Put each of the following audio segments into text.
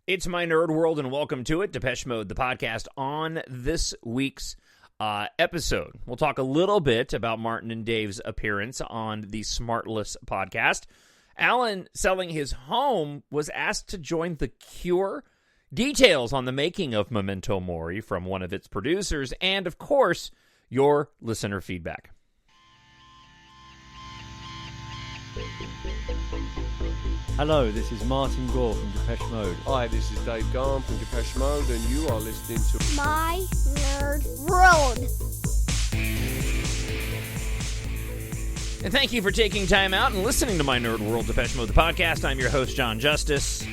It's my nerd world, and welcome to it, Depeche Mode, the podcast. On this week's episode, we'll talk a little bit about Martin and Dave's appearance on the SmartLess podcast. Alan, selling his home, was asked to join The Cure. Details on the making of Memento Mori from one of its producers, and, of course, your listener feedback. Hello, this is Martin Gore from Depeche Mode. Hi, this is Dave Gahan from Depeche Mode, and you are listening to My Nerd World. And thank you for taking time out and listening to My Nerd World, Depeche Mode, the podcast. I'm your host, Jon Justice.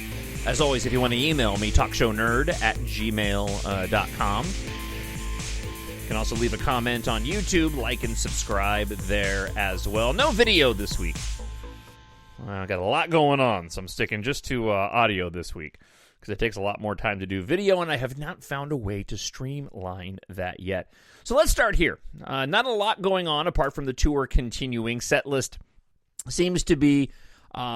As always, if you want to email me, talkshownerd@gmail.com. You can also leave a comment on YouTube, like and subscribe there as well. No video this week. I got a lot going on, so I'm sticking just to audio this week because it takes a lot more time to do video, and I have not found a way to streamline that yet. So let's start here. Not a lot going on apart from the tour continuing. Set list seems to be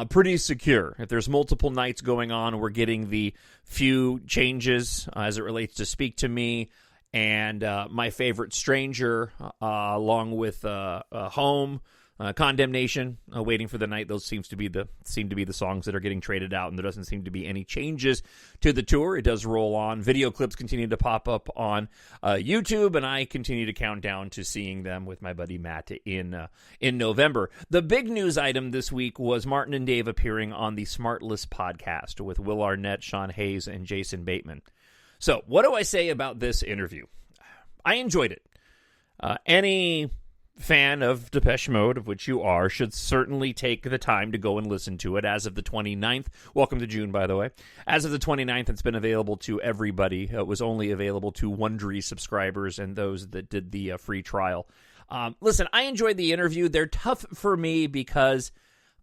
pretty secure. If there's multiple nights going on, we're getting the few changes as it relates to Speak to Me and My Favorite Stranger, along with Home. Condemnation, Waiting for the Night. Those seem to be the songs that are getting traded out, and there doesn't seem to be any changes to the tour. It does roll on. Video clips continue to pop up on YouTube, and I continue to count down to seeing them with my buddy Matt in November. The big news item this week was Martin and Dave appearing on the SmartLess podcast with Will Arnett, Sean Hayes, and Jason Bateman. So, what do I say about this interview? I enjoyed it. Any fan of Depeche Mode, of which you are, should certainly take the time to go and listen to it. As of the 29th, welcome to June, by the way. As of the 29th, it's been available to everybody. It was only available to Wondery subscribers and those that did the free trial. Listen, I enjoyed the interview. They're tough for me because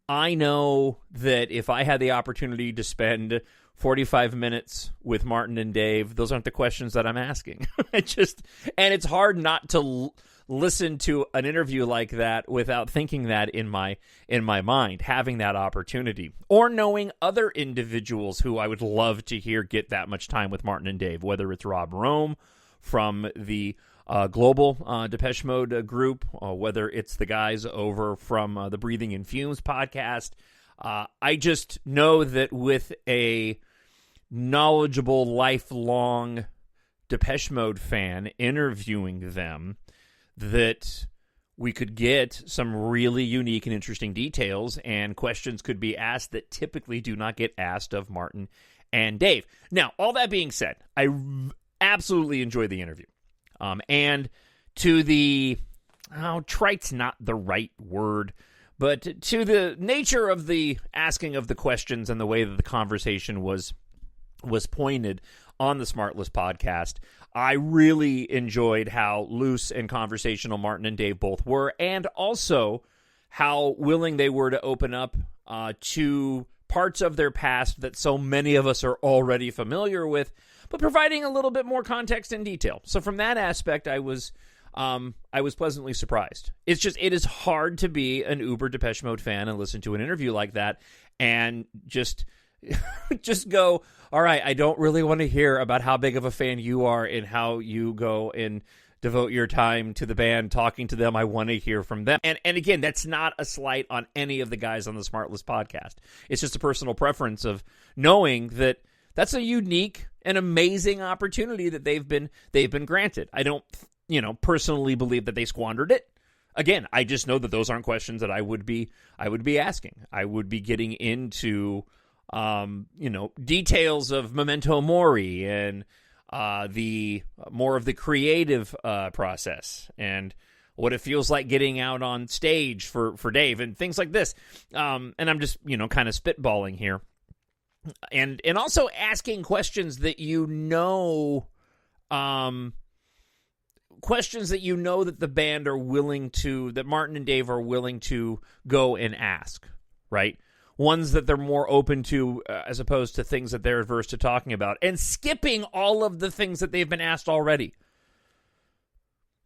I know that if I had the opportunity to spend 45 minutes with Martin and Dave, those aren't the questions that I'm asking. And it's hard not to listen to an interview like that without thinking that in my mind, having that opportunity, or knowing other individuals who I would love to hear get that much time with Martin and Dave, whether it's Rob Rome from the global Depeche Mode group, whether it's the guys over from the Breathing in Fumes podcast. I just know that with a knowledgeable, lifelong Depeche Mode fan interviewing them, that we could get some really unique and interesting details, and questions could be asked that typically do not get asked of Martin and Dave. Now, all that being said, I absolutely enjoyed the interview. And to the, trite's not the right word, but to the nature of the asking of the questions and the way that the conversation was pointed on the SmartLess podcast, I really enjoyed how loose and conversational Martin and Dave both were, and also how willing they were to open up to parts of their past that so many of us are already familiar with, but providing a little bit more context and detail. So from that aspect, I was pleasantly surprised. It is hard to be an uber Depeche Mode fan and listen to an interview like that and just go, all right, I don't really want to hear about how big of a fan you are and how you go and devote your time to the band, talking to them. I want to hear from them. And again, that's not a slight on any of the guys on the SmartLess podcast. It's just a personal preference of knowing that that's a unique and amazing opportunity that they've been granted. I don't, personally believe that they squandered it. Again, I just know that those aren't questions that I would be asking. I would be getting into details of Memento Mori and the more of the creative process and what it feels like getting out on stage for Dave and things like this. And I'm just, kind of spitballing here. And also asking questions that questions that the band are willing to, that Martin and Dave are willing to go and ask, right? Ones that they're more open to as opposed to things that they're averse to talking about, and skipping all of the things that they've been asked already.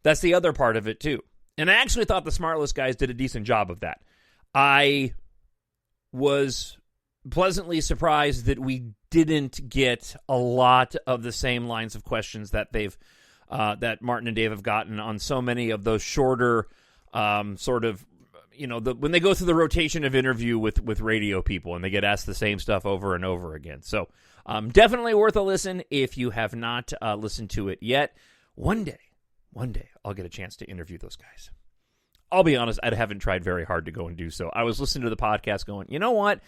That's the other part of it, too. And I actually thought the SmartLess guys did a decent job of that. I was pleasantly surprised that we didn't get a lot of the same lines of questions that that Martin and Dave have gotten on so many of those shorter sort of, when they go through the rotation of interview with radio people and they get asked the same stuff over and over again. So definitely worth a listen if you have not listened to it yet. One day, I'll get a chance to interview those guys. I'll be honest, I haven't tried very hard to go and do so. I was listening to the podcast going, you know what?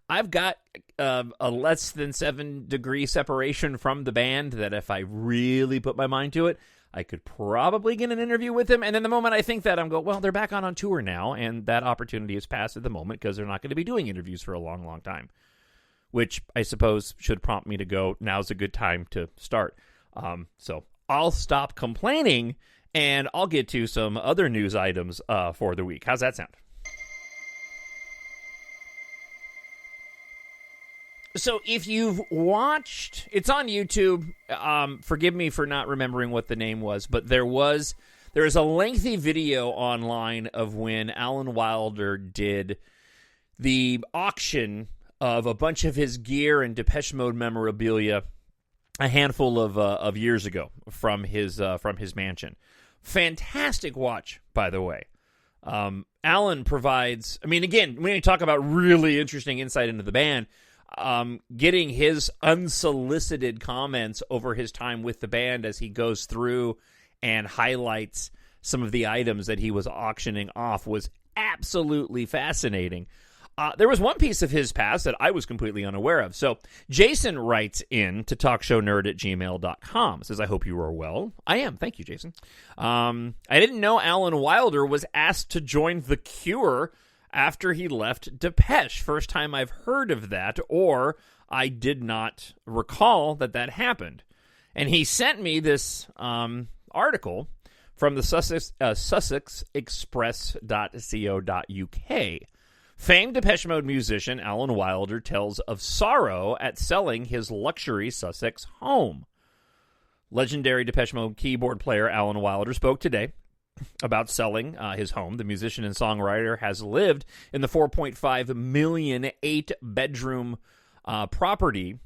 I've got a less than 7-degree separation from the band that if I really put my mind to it, I could probably get an interview with them. And then the moment I think that, I'm going, well, they're back on tour now, and that opportunity is passed at the moment because they're not going to be doing interviews for a long, long time, which I suppose should prompt me to go, now's a good time to start. So I'll stop complaining, and I'll get to some other news items for the week. How's that sound? So if you've watched, it's on YouTube. Forgive me for not remembering what the name was, but there is a lengthy video online of when Alan Wilder did the auction of a bunch of his gear and Depeche Mode memorabilia a handful of years ago from his mansion. Fantastic watch, by the way. Alan provides, again, when you talk about really interesting insight into the band, getting his unsolicited comments over his time with the band as he goes through and highlights some of the items that he was auctioning off was absolutely fascinating. There was one piece of his past that I was completely unaware of. So Jason writes in to TalkShowNerd@gmail.com. Says, I hope you are well. I am. Thank you, Jason. I didn't know Alan Wilder was asked to join The Cure after he left Depeche. First time I've heard of that, or I did not recall that happened. And he sent me this article from the SussexExpress.co.uk. Famed Depeche Mode musician Alan Wilder tells of sorrow at selling his luxury Sussex home. Legendary Depeche Mode keyboard player Alan Wilder spoke today about selling his home. The musician and songwriter has lived in the 4.5 million 8-bedroom property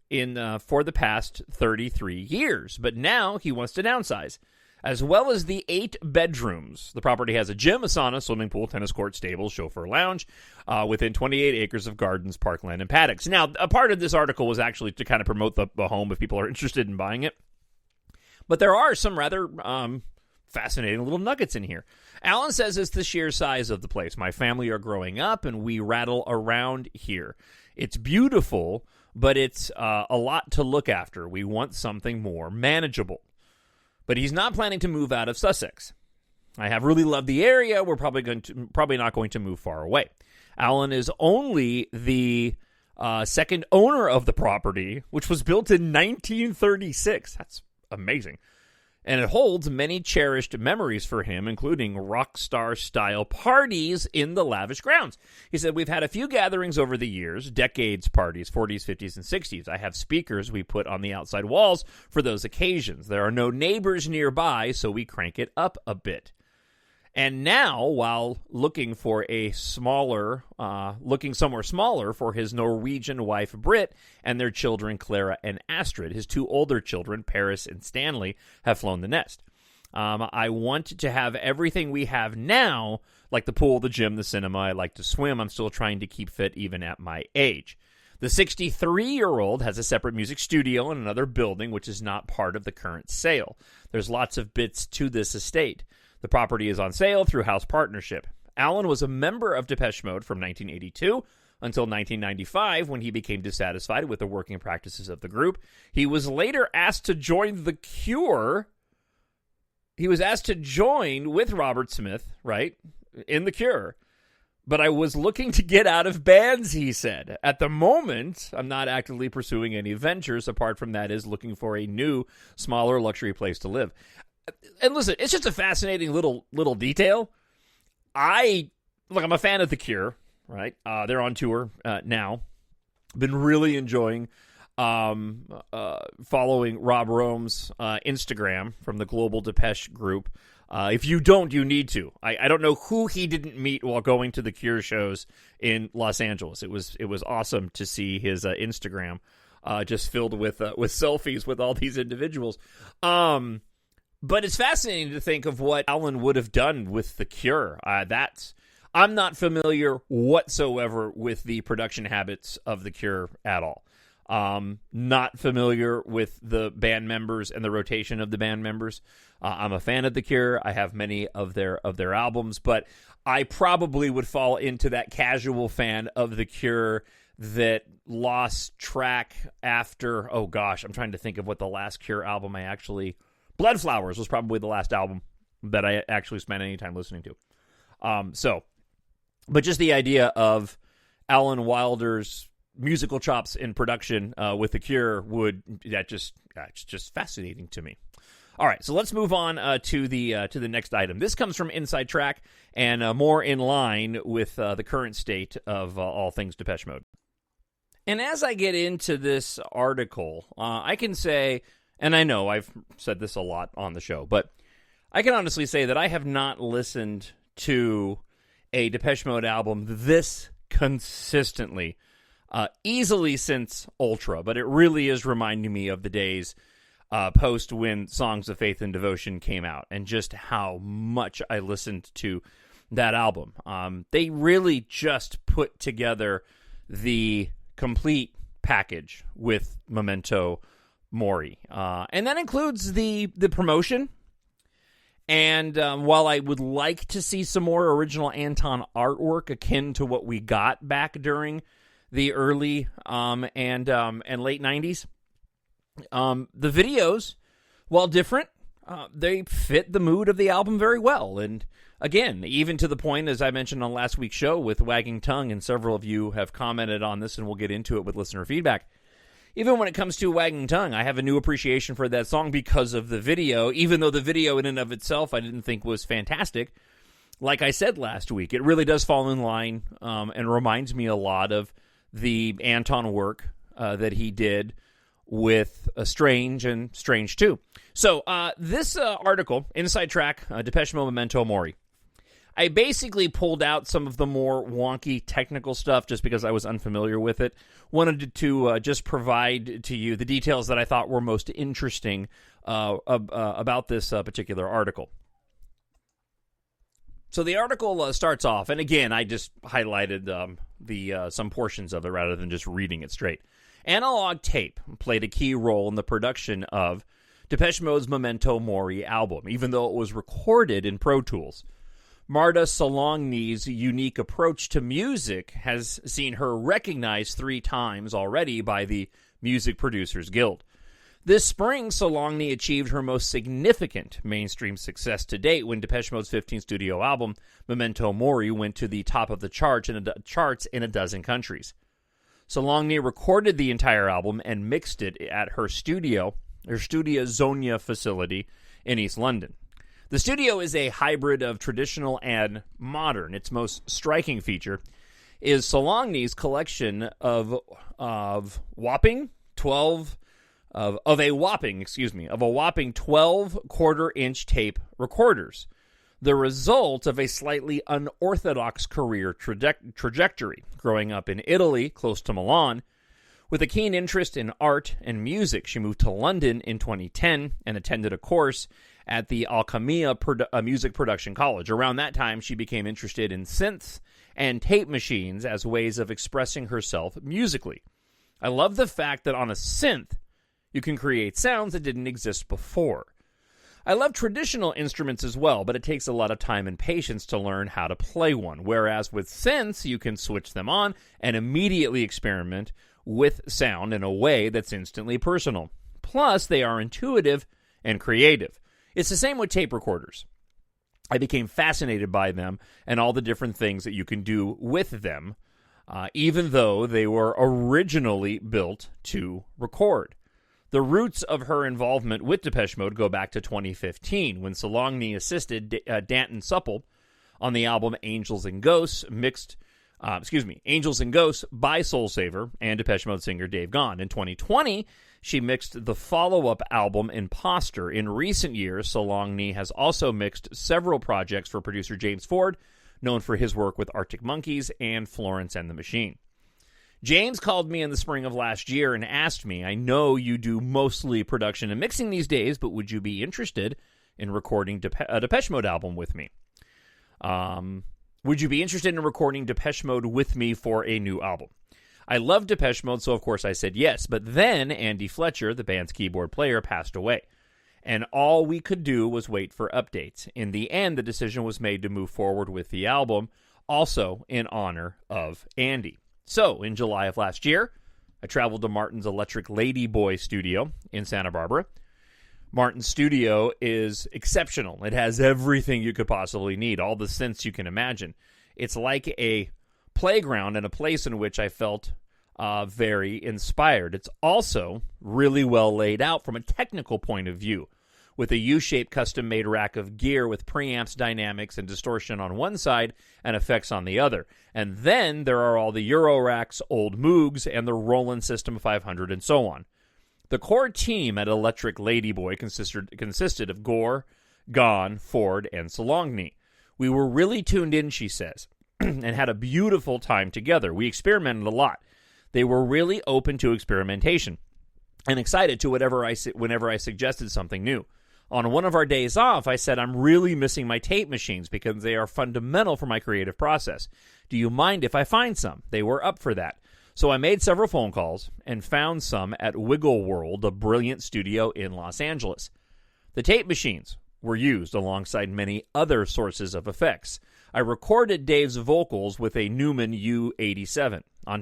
for the past 33 years, but now he wants to downsize. As well as the 8 bedrooms, the property has a gym, a sauna, swimming pool, tennis court, stables, chauffeur lounge, within 28 acres of gardens, parkland, and paddocks. Now, a part of this article was actually to kind of promote the home if people are interested in buying it. But there are some rather fascinating little nuggets in here. Alan says it's the sheer size of the place. My family are growing up, and we rattle around here. It's beautiful, but it's a lot to look after. We want something more manageable. But he's not planning to move out of Sussex. I have really loved the area. We're probably not going to move far away. Alan is only the second owner of the property, which was built in 1936. That's amazing. And it holds many cherished memories for him, including rock star-style parties in the lavish grounds. He said, we've had a few gatherings over the years, decades parties, 40s, 50s, and 60s. I have speakers we put on the outside walls for those occasions. There are no neighbors nearby, so we crank it up a bit. And now, while looking for somewhere smaller for his Norwegian wife, Britt, and their children, Clara and Astrid, his 2 older children, Paris and Stanley, have flown the nest. I want to have everything we have now, like the pool, the gym, the cinema. I like to swim. I'm still trying to keep fit even at my age. The 63-year-old has a separate music studio in another building, which is not part of the current sale. There's lots of bits to this estate. The property is on sale through house partnership. Alan was a member of Depeche Mode from 1982 until 1995 when he became dissatisfied with the working practices of the group. He was later asked to join The Cure. He was asked to join with Robert Smith, right, in The Cure. But I was looking to get out of bands, he said. At the moment, I'm not actively pursuing any ventures. Apart from that is looking for a new, smaller luxury place to live. And listen, it's just a fascinating little detail. I'm a fan of The Cure, right? They're on tour now. Been really enjoying following Rob Rome's Instagram from the Global Depeche group. If you don't, you need to. I don't know who he didn't meet while going to the Cure shows in Los Angeles. It was awesome to see his Instagram just filled with selfies with all these individuals. But it's fascinating to think of what Alan would have done with the Cure. I'm not familiar whatsoever with the production habits of the Cure at all. Not familiar with the band members and the rotation of the band members. I'm a fan of The Cure. I have many of their albums, but I probably would fall into that casual fan of The Cure that lost track after, oh gosh, I'm trying to think of what the last Cure album Blood Flowers was probably the last album that I actually spent any time listening to. But just the idea of Alan Wilder's musical chops in production with The Cure it's just fascinating to me. All right, so let's move on to the next item. This comes from Inside Track and more in line with the current state of all things Depeche Mode. And as I get into this article, I can say, and I know I've said this a lot on the show, but I can honestly say that I have not listened to a Depeche Mode album this consistently, easily since Ultra, but it really is reminding me of the days post when Songs of Faith and Devotion came out, and just how much I listened to that album. They really just put together the complete package with Memento Mori, and that includes the promotion. And while I would like to see some more original Anton artwork akin to what we got back during the early and late 90s, the videos, while different, they fit the mood of the album very well. And again, even to the point, as I mentioned on last week's show with Wagging Tongue, and several of you have commented on this, and we'll get into it with listener feedback. Even when it comes to Wagging Tongue, I have a new appreciation for that song because of the video, even though the video in and of itself I didn't think was fantastic. Like I said last week, it really does fall in line and reminds me a lot of the Anton work that he did with Strange and Strange 2. So this article, Inside Track, Depeche Mode Memento Mori, I basically pulled out some of the more wonky technical stuff just because I was unfamiliar with it. Wanted to just provide to you the details that I thought were most interesting about this particular article. So the article starts off, and again, I just highlighted some portions of it rather than just reading it straight. Analog tape played a key role in the production of Depeche Mode's Memento Mori album, even though it was recorded in Pro Tools. Marta Solongni's unique approach to music has seen her recognized 3 times already by the Music Producers Guild. This spring, Solongni achieved her most significant mainstream success to date when Depeche Mode's 15th studio album, Memento Mori, went to the top of the charts in a dozen countries. Solongni recorded the entire album and mixed it at her Studio Zonia facility in East London. The studio is a hybrid of traditional and modern. Its most striking feature is Solongni's collection of a whopping 12 quarter-inch tape recorders, the result of a slightly unorthodox career trajectory. Growing up in Italy, close to Milan, with a keen interest in art and music, she moved to London in 2010 and attended a course at the Alchemia Music Production College. Around that time, she became interested in synths and tape machines as ways of expressing herself musically. I love the fact that on a synth, you can create sounds that didn't exist before. I love traditional instruments as well, but it takes a lot of time and patience to learn how to play one, whereas with synths, you can switch them on and immediately experiment with sound in a way that's instantly personal. Plus, they are intuitive and creative. It's the same with tape recorders. I became fascinated by them and all the different things that you can do with them, even though they were originally built to record. The roots of her involvement with Depeche Mode go back to 2015, when Solongni assisted Danton Supple on the album Angels and Ghosts by Soul Saver and Depeche Mode singer Dave Gahan. In 2020, She mixed the follow-up album Imposter. In recent years, Solongni has also mixed several projects for producer James Ford, known for his work with Arctic Monkeys and Florence and the Machine. James called me in the spring of last year and asked me, I know you do mostly production and mixing these days, but would you be interested in recording a Depeche Mode album with me? Would you be interested in recording Depeche Mode with me for a new album? I love Depeche Mode, so of course I said yes, but then Andy Fletcher, the band's keyboard player, passed away, and all we could do was wait for updates. In the end, the decision was made to move forward with the album, also in honor of Andy. So, in July of last year, I traveled to Martin's Electric Ladyboy studio in Santa Barbara. Martin's studio is exceptional. It has everything you could possibly need, all the synths you can imagine. It's like a playground and a place in which I felt very inspired. It's also really well laid out from a technical point of view, with a U-shaped custom-made rack of gear with preamps, dynamics, and distortion on one side and effects on the other. And then there are all the Euro racks, old Moogs, and the Roland System 500, and so on. The core team at Electric Ladyboy consisted of Gore, Gahan, Ford, and Solongni. We were really tuned in, she says, and had a beautiful time together. We experimented a lot. They were really open to experimentation and excited to whenever I suggested something new. On one of our days off, I said, I'm really missing my tape machines because they are fundamental for my creative process. Do you mind if I find some? They were up for that. So I made several phone calls and found some at Wiggle World, a brilliant studio in Los Angeles. The tape machines were used alongside many other sources of effects. I recorded Dave's vocals with a Neumann U87. On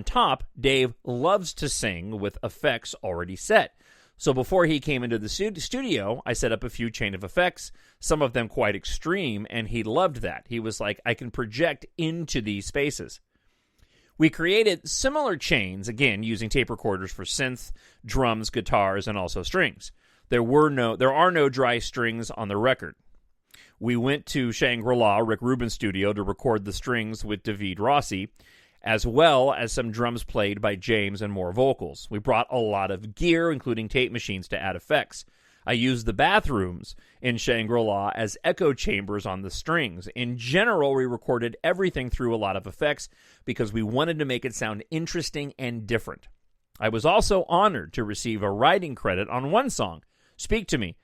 top, Dave loves to sing with effects already set. So before he came into the studio, I set up a few chain of effects, some of them quite extreme, and he loved that. He was like, I can project into these spaces. We created similar chains, again, using tape recorders for synth, drums, guitars, and also strings. There are no dry strings on the record. We went to Shangri-La, Rick Rubin's studio, to record the strings with David Rossi, as well as some drums played by James and more vocals. We brought a lot of gear, including tape machines, to add effects. I used the bathrooms in Shangri-La as echo chambers on the strings. In general, we recorded everything through a lot of effects because we wanted to make it sound interesting and different. I was also honored to receive a writing credit on one song, Speak to Me.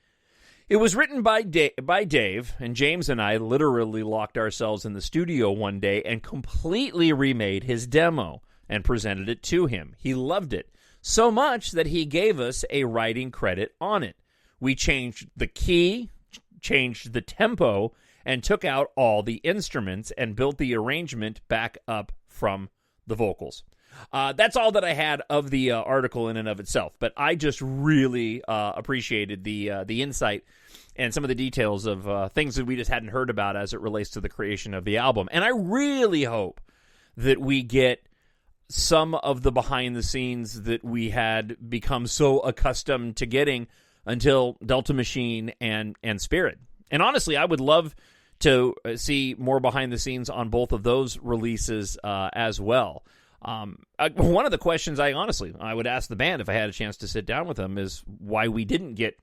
It was written by Dave, and James and I literally locked ourselves in the studio one day and completely remade his demo and presented it to him. He loved it so much that he gave us a writing credit on it. We changed the key, changed the tempo, and took out all the instruments and built the arrangement back up from the vocals. That's all that I had of the article in and of itself, but I just really appreciated the insight and some of the details of things that we just hadn't heard about as it relates to the creation of the album. And I really hope that we get some of the behind the scenes that we had become so accustomed to getting until Delta Machine and Spirit. And honestly, I would love to see more behind the scenes on both of those releases as well. One of the questions I would ask the band if I had a chance to sit down with them is why we didn't get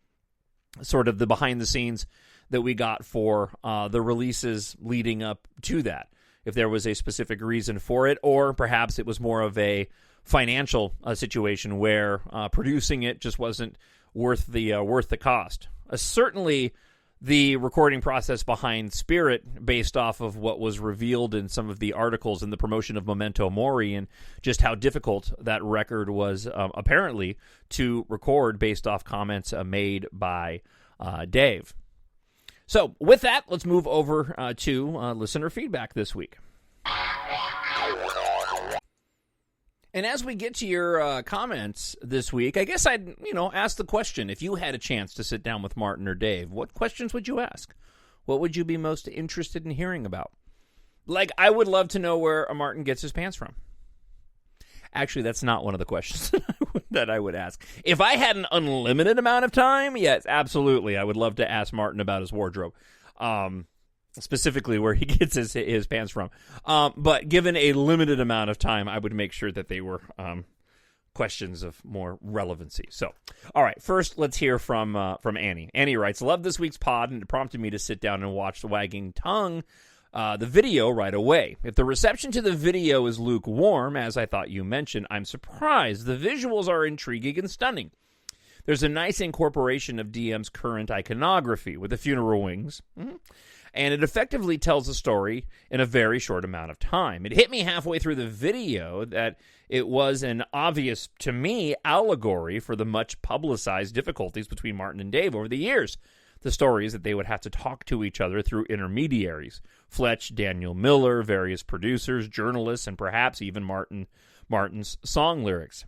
sort of the behind the scenes that we got for the releases leading up to that. If there was a specific reason for it, or perhaps it was more of a financial situation where producing it just wasn't worth the cost. Certainly, the recording process behind Spirit, based off of what was revealed in some of the articles in the promotion of Memento Mori, and just how difficult that record was apparently to record based off comments made by Dave. So with that, let's move over to listener feedback this week. And as we get to your comments this week, I guess I'd, ask the question, if you had a chance to sit down with Martin or Dave, what questions would you ask? What would you be most interested in hearing about? Like, I would love to know where Martin gets his pants from. Actually, that's not one of the questions that I would ask. If I had an unlimited amount of time, yes, absolutely, I would love to ask Martin about his wardrobe. Specifically where he gets his pants from. But given a limited amount of time, I would make sure that they were questions of more relevancy. So, all right, first let's hear from Annie. Annie writes, "Love this week's pod, and it prompted me to sit down and watch The Wagging Tongue, the video right away. If the reception to the video is lukewarm, as I thought you mentioned, I'm surprised. The visuals are intriguing and stunning. There's a nice incorporation of DM's current iconography with the funeral wings, and it effectively tells a story in a very short amount of time. It hit me halfway through the video that it was an obvious, to me, allegory for the much publicized difficulties between Martin and Dave over the years. The story is that they would have to talk to each other through intermediaries. Fletch, Daniel Miller, various producers, journalists, and perhaps even Martin's song lyrics.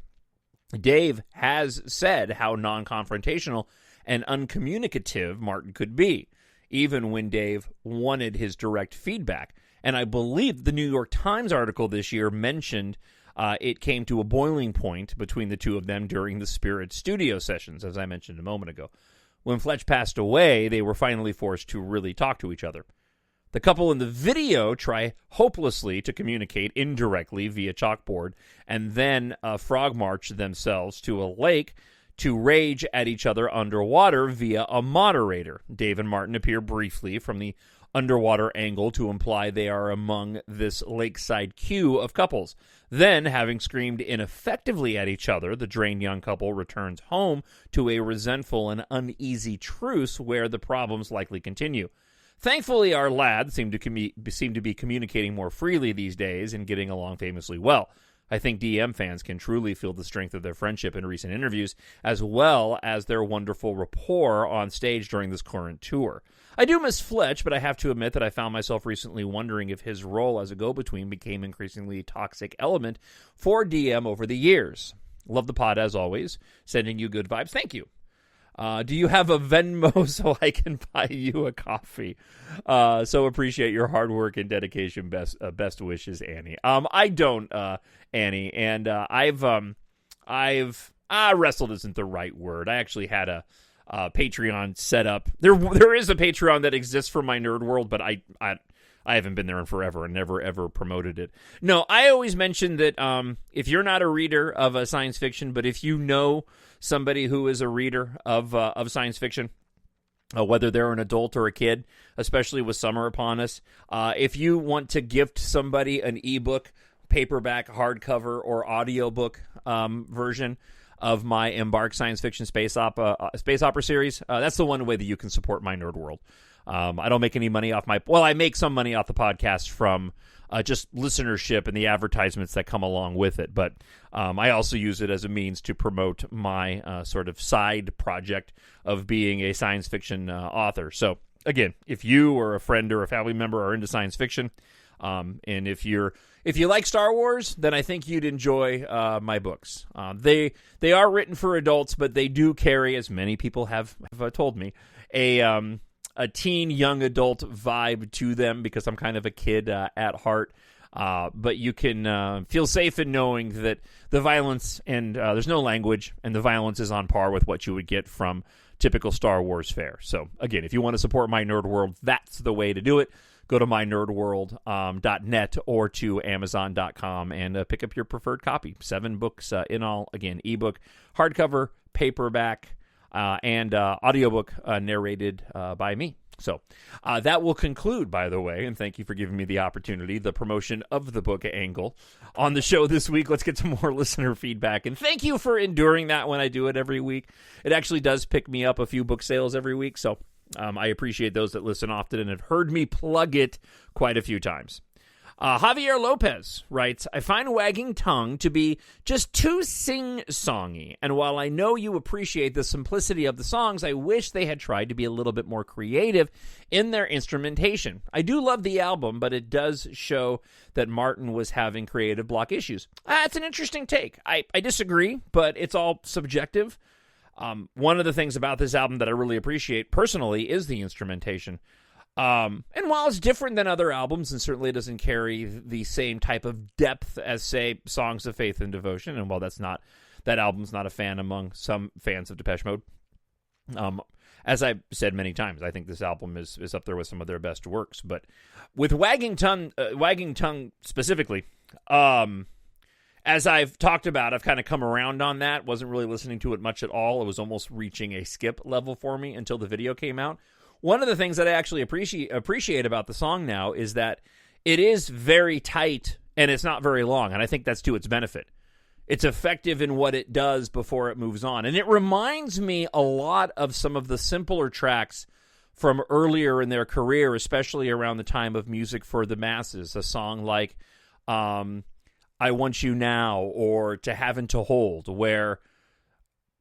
Dave has said how non-confrontational and uncommunicative Martin could be, even when Dave wanted his direct feedback. And I believe the New York Times article this year mentioned it came to a boiling point between the two of them during the Spirit studio sessions, as I mentioned a moment ago. When Fletch passed away, they were finally forced to really talk to each other. The couple in the video try hopelessly to communicate indirectly via chalkboard and then frog march themselves to a lake to rage at each other underwater via a moderator. Dave and Martin appear briefly from the underwater angle to imply they are among this lakeside queue of couples. Then, having screamed ineffectively at each other, the drained young couple returns home to a resentful and uneasy truce where the problems likely continue. Thankfully, our lads seem to be communicating more freely these days and getting along famously well. I think DM fans can truly feel the strength of their friendship in recent interviews, as well as their wonderful rapport on stage during this current tour. I do miss Fletch, but I have to admit that I found myself recently wondering if his role as a go-between became increasingly a toxic element for DM over the years. Love the pod as always. Sending you good vibes. Thank you. Do you have a Venmo so I can buy you a coffee? So appreciate your hard work and dedication. Best wishes, Annie. I don't, Annie, and I've wrestled isn't the right word. I actually had a Patreon set up. There is a Patreon that exists for my nerd world, but I haven't been there in forever and never ever promoted it. No, I always mention that if you're not a reader of science fiction, but if you know somebody who is a reader of science fiction, whether they're an adult or a kid, especially with summer upon us, if you want to gift somebody an ebook, paperback, hardcover, or audiobook version of my EMBARK science fiction space opera series, that's the one way that you can support my nerd world. I don't make any money off I make some money off the podcast from just listenership and the advertisements that come along with it. But I also use it as a means to promote my sort of side project of being a science fiction author. So again, if you or a friend or a family member are into science fiction, and if you like Star Wars, then I think you'd enjoy my books. They are written for adults, but they do carry, as many people have told me, a teen young adult vibe to them because I'm kind of a kid at heart. But you can feel safe in knowing that the violence and there's no language, and the violence is on par with what you would get from typical Star Wars fare. So again, if you want to support My Nerd World, that's the way to do it. Go to mynerdworld.net or to amazon.com and pick up your preferred copy. 7 books in all. Again, ebook, hardcover, paperback, and audiobook narrated by me. So that will conclude, by the way, and thank you for giving me the opportunity, the promotion of the book angle on the show this week. Let's get some more listener feedback, and thank you for enduring that when I do it every week. It actually does pick me up a few book sales every week, so I appreciate those that listen often and have heard me plug it quite a few times. Javier Lopez writes, I find Wagging Tongue to be just too sing-songy, and while I know you appreciate the simplicity of the songs, I wish they had tried to be a little bit more creative in their instrumentation. I do love the album, but it does show that Martin was having creative block issues. It's an interesting take. I disagree, but it's all subjective. One of the things about this album that I really appreciate personally is the instrumentation. And while it's different than other albums, and certainly it doesn't carry the same type of depth as, say, Songs of Faith and Devotion, and while that album's not a fan among some fans of Depeche Mode, as I've said many times, I think this album is up there with some of their best works. But with Wagging Tongue specifically, as as I've talked about, I've kind of come around on that. Wasn't really listening to it much at all. It was almost reaching a skip level for me until the video came out. One of the things that I actually appreciate about the song now is that it is very tight and it's not very long, and I think that's to its benefit. It's effective in what it does before it moves on. And it reminds me a lot of some of the simpler tracks from earlier in their career, especially around the time of Music for the Masses. A song like I Want You Now or To Have and to Hold, where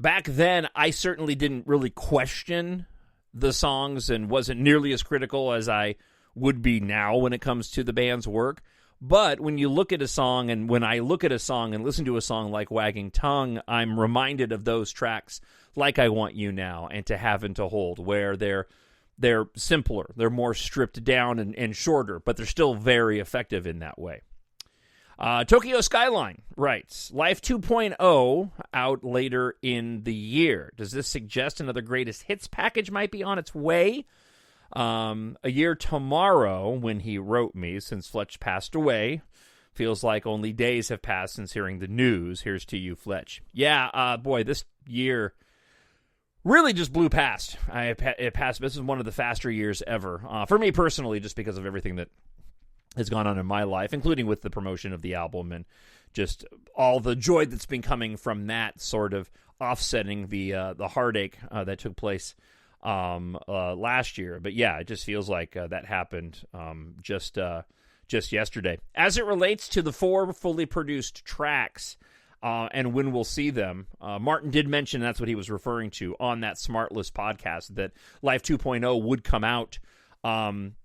back then I certainly didn't really question the songs and wasn't nearly as critical as I would be now when it comes to the band's work. But when you look at a song, and when I look at a song and listen to a song like Wagging Tongue, I'm reminded of those tracks like I Want You Now and To Have and to Hold, where they're simpler, they're more stripped down and shorter, but they're still very effective in that way. Tokyo Skyline writes, Life 2.0 out later in the year. Does this suggest another greatest hits package might be on its way? A year tomorrow when he wrote me, since Fletch passed away. Feels like only days have passed since hearing the news. Here's to you, Fletch. Yeah, boy, this year really just blew past. It passed. This is one of the faster years ever. For me personally, just because of everything that has gone on in my life, including with the promotion of the album and just all the joy that's been coming from that, sort of offsetting the heartache that took place last year. But yeah, it just feels like that happened just yesterday. As it relates to the 4 fully produced tracks and when we'll see them, Martin did mention that's what he was referring to on that SmartLess podcast, that Life 2.0 would come out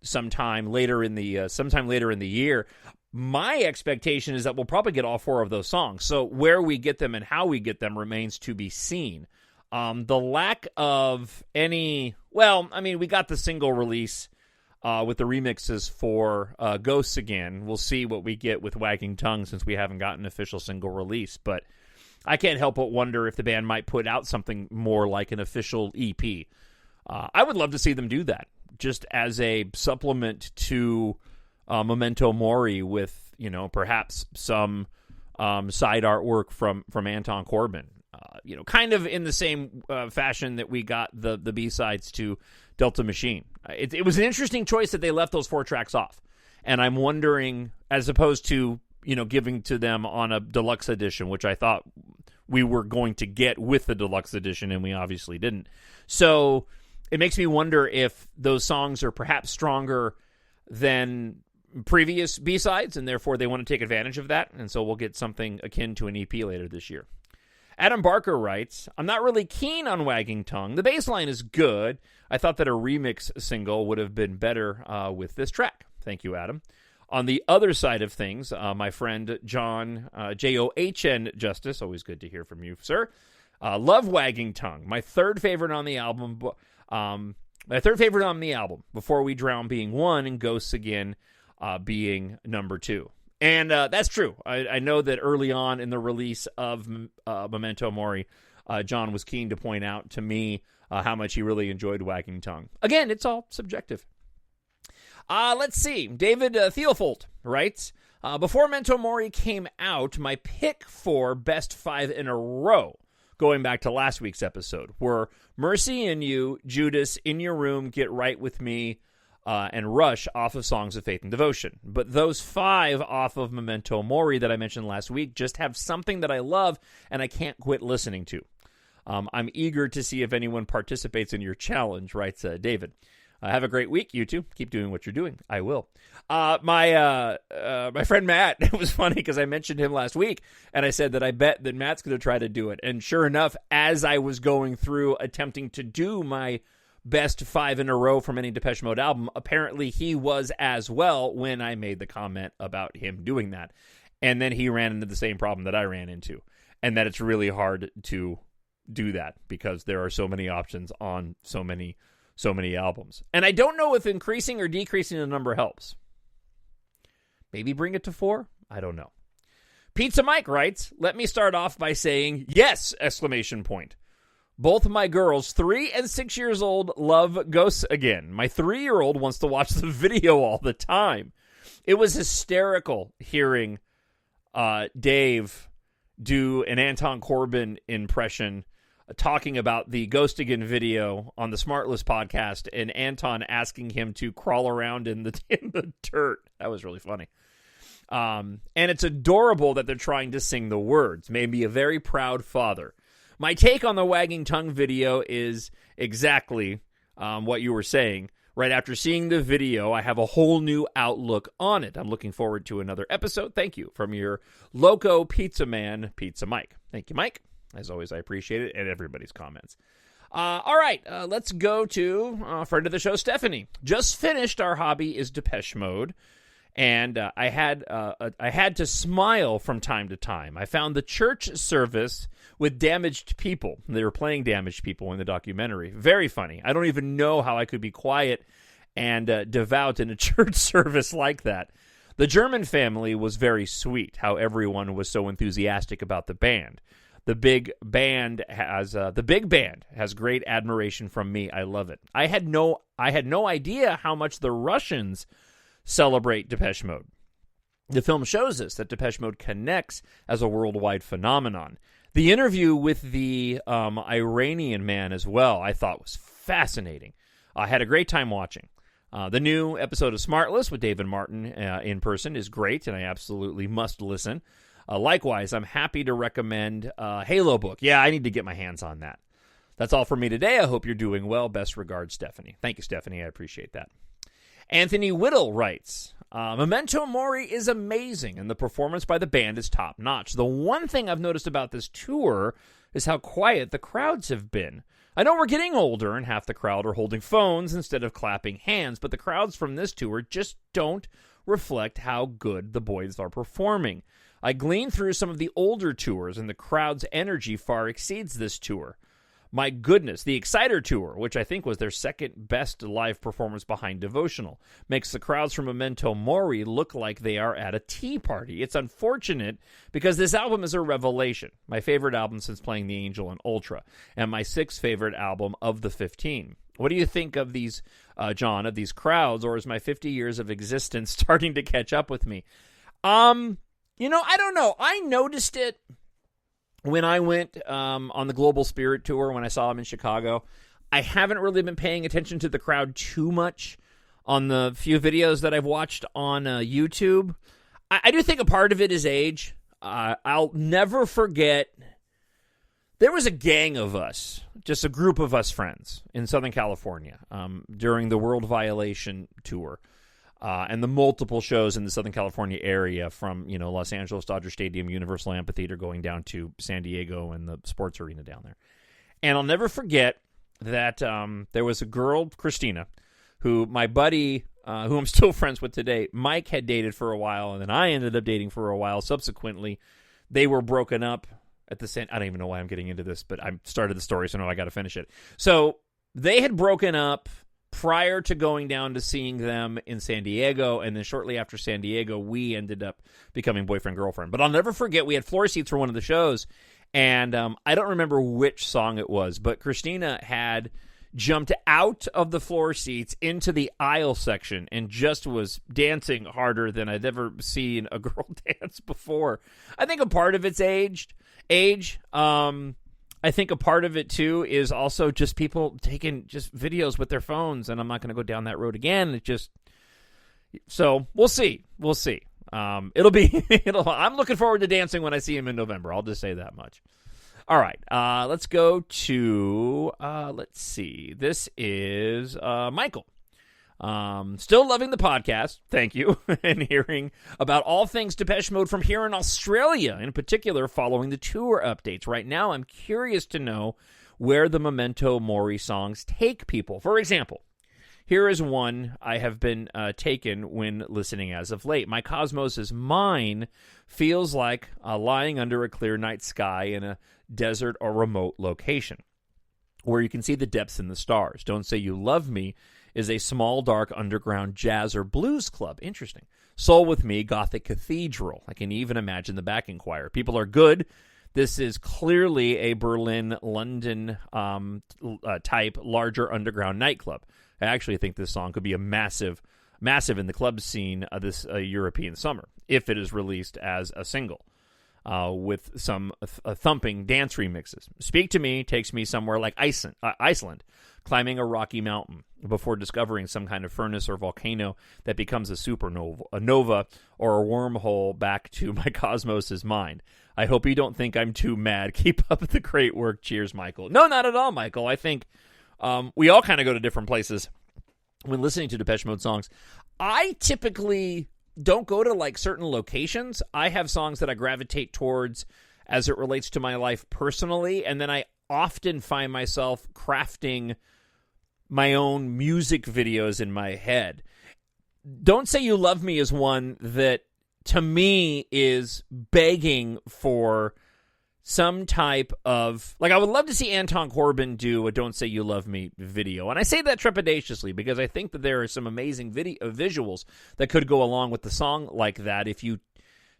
sometime later in the year. My expectation is that we'll probably get all 4 of those songs. So where we get them and how we get them remains to be seen. The lack of any, we got the single release with the remixes for Ghosts Again. We'll see what we get with Wagging Tongue since we haven't gotten an official single release. But I can't help but wonder if the band might put out something more like an official EP. I would love to see them do that, just as a supplement to Memento Mori with, perhaps some side artwork from Anton Corbijn. Kind of in the same fashion that we got the B-sides to Delta Machine. It was an interesting choice that they left those 4 tracks off. And I'm wondering, as opposed to, giving to them on a deluxe edition, which I thought we were going to get with the deluxe edition, and we obviously didn't. So it makes me wonder if those songs are perhaps stronger than previous B-sides, and therefore they want to take advantage of that. And so we'll get something akin to an EP later this year. Adam Barker writes, I'm not really keen on Wagging Tongue. The bass line is good. I thought that a remix single would have been better with this track. Thank you, Adam. On the other side of things, my friend Jon, Jon Justice, always good to hear from you, sir. Love Wagging Tongue. My third favorite on the album. Before We Drown being 1 and Ghosts Again being number 2. And that's true. I know that early on in the release of Memento Mori, John was keen to point out to me how much he really enjoyed Wagging Tongue. Again, it's all subjective. Let's see. David Theofold writes, before Memento Mori came out, my pick for best 5 in a row, going back to last week's episode, were Mercy in You, Judas, In Your Room, Get Right With Me, and Rush off of Songs of Faith and Devotion. But those 5 off of Memento Mori that I mentioned last week just have something that I love and I can't quit listening to. I'm eager to see if anyone participates in your challenge, writes David. Have a great week, you two. Keep doing what you're doing. I will. My friend Matt, it was funny because I mentioned him last week, and I said that I bet that Matt's going to try to do it. And sure enough, as I was going through attempting to do my best 5 in a row from any Depeche Mode album, apparently he was as well when I made the comment about him doing that. And then he ran into the same problem that I ran into, and that it's really hard to do that because there are so many options on so many albums. And I don't know if increasing or decreasing the number helps. Maybe bring it to 4? I don't know. Pizza Mike writes, let me start off by saying yes! Exclamation point. Both my girls, 3 and 6 years old, love Ghosts Again. My 3-year-old wants to watch the video all the time. It was hysterical hearing Dave do an Anton Corbijn impression talking about the Ghostigan video on the SmartLess podcast and Anton asking him to crawl around in the dirt. That was really funny. And it's adorable that they're trying to sing the words. Made me a very proud father. My take on the wagging tongue video is exactly what you were saying. Right after seeing the video, I have a whole new outlook on it. I'm looking forward to another episode. Thank you from your Loco Pizza Man, Pizza Mike. Thank you, Mike. As always, I appreciate it, and everybody's comments. All right, let's go to friend of the show, Stephanie. Just finished Our Hobby is Depeche Mode, and I had to smile from time to time. I found the church service with damaged people. They were playing damaged people in the documentary. Very funny. I don't even know how I could be quiet and devout in a church service like that. The German family was very sweet, how everyone was so enthusiastic about the band. The big band has great admiration from me. I love it. I had no idea how much the Russians celebrate Depeche Mode. The film shows us that Depeche Mode connects as a worldwide phenomenon. The interview with the Iranian man as well, I thought was fascinating. I had a great time watching. The new episode of SmartLess with David Martin in person is great, and I absolutely must listen. Likewise, I'm happy to recommend Halo book. Yeah, I need to get my hands on that. That's all for me today. I hope you're doing well. Best regards, Stephanie. Thank you, Stephanie. I appreciate that. Anthony Whittle writes, Memento Mori is amazing, and the performance by the band is top-notch. The one thing I've noticed about this tour is how quiet the crowds have been. I know we're getting older, and half the crowd are holding phones instead of clapping hands, but the crowds from this tour just don't reflect how good the boys are performing. I gleaned through some of the older tours, and the crowd's energy far exceeds this tour. My goodness, the Exciter Tour, which I think was their second best live performance behind Devotional, makes the crowds from Memento Mori look like they are at a tea party. It's unfortunate because this album is a revelation. My favorite album since playing The Angel and Ultra, and my sixth favorite album of the 15. What do you think of these, John, of these crowds, or is my 50 years of existence starting to catch up with me? I don't know. I noticed it when I went on the Global Spirit Tour, when I saw him in Chicago. I haven't really been paying attention to the crowd too much on the few videos that I've watched on YouTube. I do think a part of it is age. I'll never forget, there was a gang of us, just a group of us friends in Southern California during the World Violation Tour. And the multiple shows in the Southern California area from, Los Angeles Dodger Stadium, Universal Amphitheater, going down to San Diego and the sports arena down there. And I'll never forget that there was a girl, Christina, who my buddy, who I'm still friends with today, Mike had dated for a while, and then I ended up dating for a while. Subsequently, they were broken up at the same. I don't even know why I'm getting into this, but I started the story, so now I got to finish it. So they had broken up prior to going down to seeing them in San Diego, and then shortly after San Diego, we ended up becoming boyfriend-girlfriend. But I'll never forget, we had floor seats for one of the shows, and I don't remember which song it was, but Christina had jumped out of the floor seats into the aisle section and just was dancing harder than I'd ever seen a girl dance before. I think a part of it's age. I think a part of it, too, is also just people taking just videos with their phones, and I'm not going to go down that road again. So we'll see. I'm looking forward to dancing when I see him in November. I'll just say that much. All right, let's go to, let's see. This is Michael. Still loving the podcast, thank you, and hearing about all things Depeche Mode from here in Australia, in particular following the tour updates. Right now, I'm curious to know where the Memento Mori songs take people. For example, here is one I have been taken when listening as of late. My Cosmos is Mine feels like lying under a clear night sky in a desert or remote location where you can see the depths in the stars. Don't Say You Love Me is a small, dark, underground jazz or blues club. Interesting. Soul With Me, Gothic Cathedral. I can even imagine the backing choir. People are good. This is clearly a Berlin, London type, larger underground nightclub. I actually think this song could be a massive in the club scene this European summer, if it is released as a single. with some thumping dance remixes. Speak to Me takes me somewhere like Iceland, climbing a rocky mountain before discovering some kind of furnace or volcano that becomes a supernova, a nova, or a wormhole back to my cosmos' mind. I hope you don't think I'm too mad. Keep up the great work. Cheers, Michael. No, not at all, Michael. I think we all kind of go to different places when listening to Depeche Mode songs. I typically don't go to like certain locations. I have songs that I gravitate towards as it relates to my life personally, and then I often find myself crafting my own music videos in my head. Don't Say You Love Me is one that, to me, is begging for some type of, like, I would love to see Anton Corbijn do a Don't Say You Love Me video. And I say that trepidatiously because I think that there are some amazing visuals that could go along with the song like that if you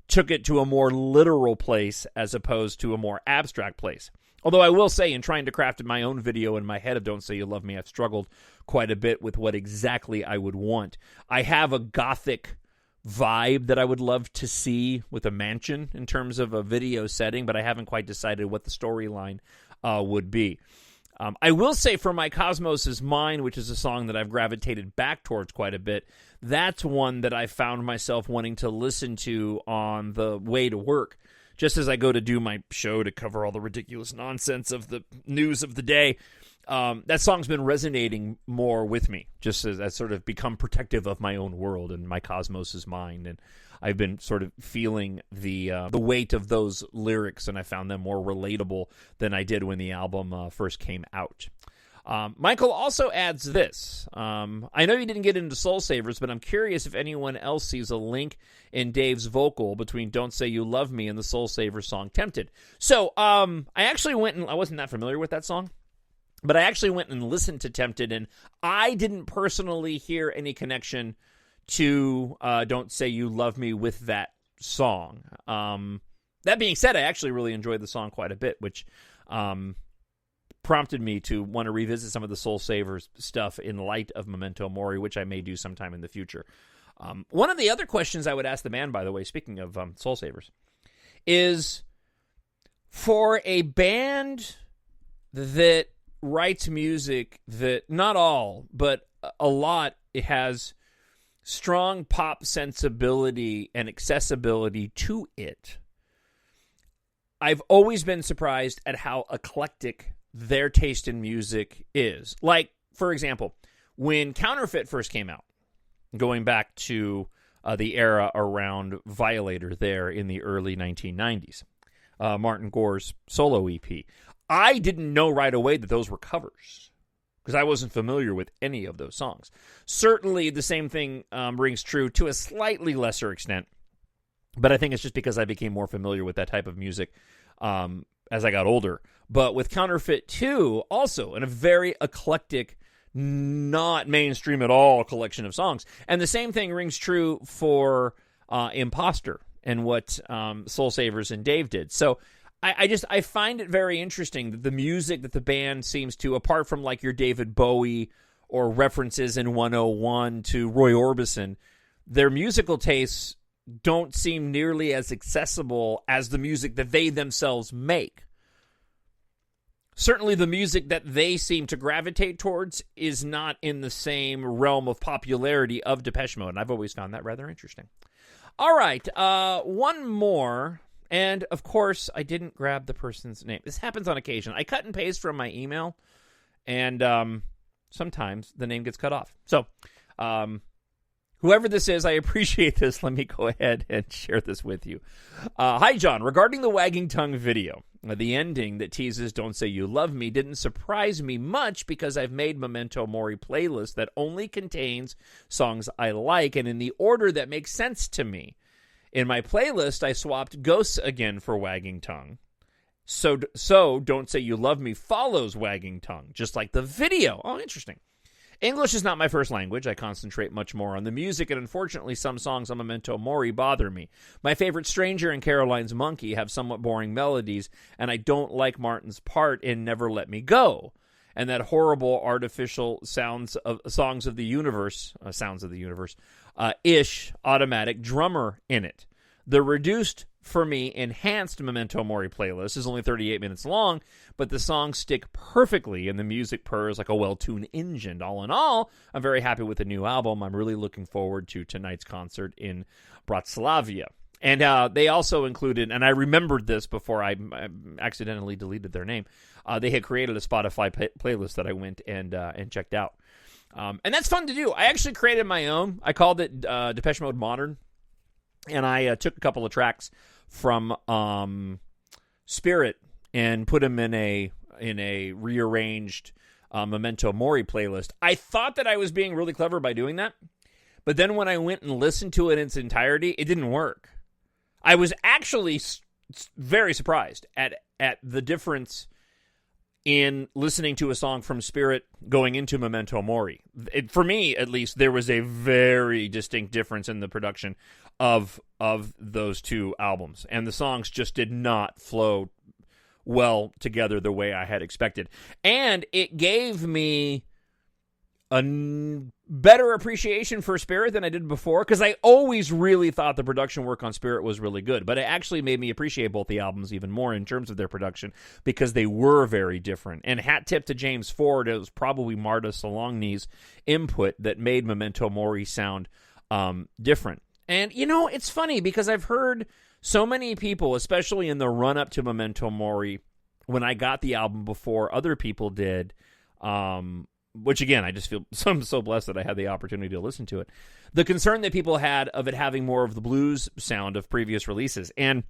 took it to a more literal place as opposed to a more abstract place. Although I will say, in trying to craft my own video in my head of Don't Say You Love Me, I've struggled quite a bit with what exactly I would want. I have a gothic vibe that I would love to see with a mansion in terms of a video setting, but I haven't quite decided what the storyline would be. I will say for My Cosmos' Mind, which is a song that I've gravitated back towards quite a bit, that's one that I found myself wanting to listen to on the way to work, just as I go to do my show to cover all the ridiculous nonsense of the news of the day. That song's been resonating more with me, just as I sort of become protective of my own world and My Cosmos' Mind, and I've been sort of feeling the weight of those lyrics, and I found them more relatable than I did when the album first came out. Michael also adds this. I know you didn't get into Soul Savers, but I'm curious if anyone else sees a link in Dave's vocal between Don't Say You Love Me and the Soul Savers song Tempted. So I actually went and I wasn't that familiar with that song, but I actually went and listened to Tempted, and I didn't personally hear any connection to Don't Say You Love Me with that song. That being said, I actually really enjoyed the song quite a bit, which prompted me to want to revisit some of the Soul Savers stuff in light of Memento Mori, which I may do sometime in the future. One of the other questions I would ask the band, by the way, speaking of Soul Savers, is for a band that writes music that, not all, but a lot, it has strong pop sensibility and accessibility to it. I've always been surprised at how eclectic their taste in music is. Like, for example, when Counterfeit first came out, going back to the era around Violator there in the early 1990s, Martin Gore's solo EP, I didn't know right away that those were covers because I wasn't familiar with any of those songs. Certainly the same thing rings true to a slightly lesser extent, but I think it's just because I became more familiar with that type of music as I got older. But with Counterfeit 2, also in a very eclectic, not mainstream at all collection of songs. And the same thing rings true for Imposter and what Soul Savers and Dave did. So I find it very interesting that the music that the band seems to, apart from like your David Bowie or references in 101 to Roy Orbison, their musical tastes don't seem nearly as accessible as the music that they themselves make. Certainly the music that they seem to gravitate towards is not in the same realm of popularity of Depeche Mode, and I've always found that rather interesting. All right, one more, and of course, I didn't grab the person's name. This happens on occasion. I cut and paste from my email, and sometimes the name gets cut off. So, whoever this is, I appreciate this. Let me go ahead and share this with you. Hi, John. Regarding the Wagging Tongue video, the ending that teases Don't Say You Love Me didn't surprise me much because I've made Memento Mori playlist that only contains songs I like and in the order that makes sense to me. In my playlist, I swapped Ghosts Again for Wagging Tongue. So Don't Say You Love Me follows Wagging Tongue, just like the video. Oh, interesting. English is not my first language. I concentrate much more on the music, and unfortunately some songs on Memento Mori bother me. My favorite Stranger and Caroline's Monkey have somewhat boring melodies, and I don't like Martin's part in Never Let Me Go, and that horrible artificial Songs of the Universe, ish automatic drummer in it. The reduced for me, enhanced Memento Mori playlist is only 38 minutes long, but the songs stick perfectly and the music purrs like a well-tuned engine. All in all, I'm very happy with the new album. I'm really looking forward to tonight's concert in Bratislava. And they also included, and I remembered this before I accidentally deleted their name, they had created a Spotify playlist that I went and checked out. And that's fun to do. I actually created my own. I called it Depeche Mode Modern. And I took a couple of tracks from Spirit and put them in a rearranged Memento Mori playlist. I thought that I was being really clever by doing that, but then when I went and listened to it in its entirety, it didn't work. I was actually very surprised at the difference in listening to a song from Spirit going into Memento Mori. For me, at least, there was a very distinct difference in the production of those two albums, and the songs just did not flow well together the way I had expected. And it gave me a better appreciation for Spirit than I did before, because I always really thought the production work on Spirit was really good, but it actually made me appreciate both the albums even more in terms of their production, because they were very different. And hat tip to James Ford, it was probably Marta Solongni's input that made Memento Mori sound different. And, you know, it's funny, because I've heard so many people, especially in the run-up to Memento Mori, when I got the album before other people did, which, again, I just feel I'm so blessed that I had the opportunity to listen to it. The concern that people had of it having more of the blues sound of previous releases. And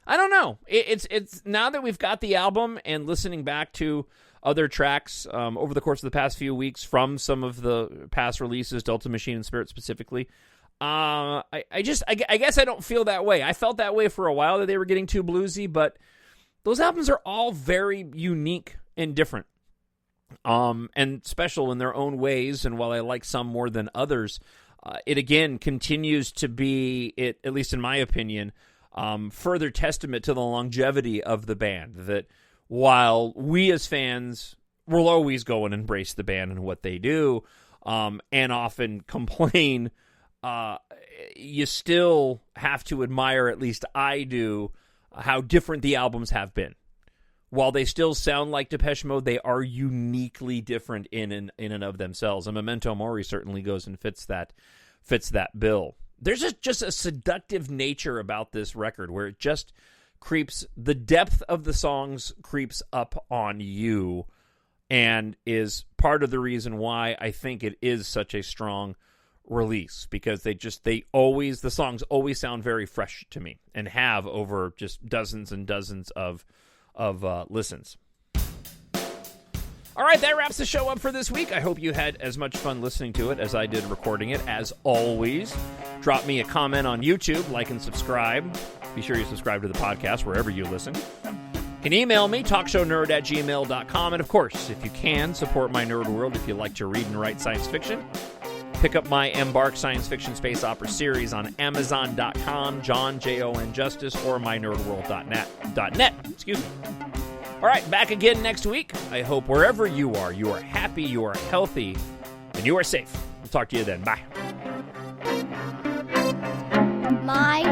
I don't know. It's now that we've got the album and listening back to other tracks over the course of the past few weeks from some of the past releases, Delta Machine and Spirit specifically, I guess I don't feel that way. I felt that way for a while, that they were getting too bluesy, but those albums are all very unique and different. And special in their own ways, and while I like some more than others, it again continues to be, at least in my opinion, further testament to the longevity of the band, that while we as fans will always go and embrace the band and what they do, and often complain, you still have to admire, at least I do, how different the albums have been. While they still sound like Depeche Mode, they are uniquely different in and of themselves. And Memento Mori certainly goes and fits that bill. There's just a seductive nature about this record where it just creeps, the depth of the songs creeps up on you, and is part of the reason why I think it is such a strong release, because the songs always sound very fresh to me, and have over just dozens and dozens of listens. All right, that wraps the show up for this week. I hope you had as much fun listening to it as I did recording it. As always, drop me a comment on YouTube, like and subscribe. Be sure you subscribe to the podcast wherever you listen. You can email me, talkshownerd@gmail.com. And of course, if you can, support my nerd world if you like to read and write science fiction. Pick up my EMBARK science fiction space opera series on Amazon.com, Jon Justice, or mynerdworld.net. Excuse me. All right, back again next week. I hope wherever you are happy, you are healthy, and you are safe. We'll talk to you then. Bye. My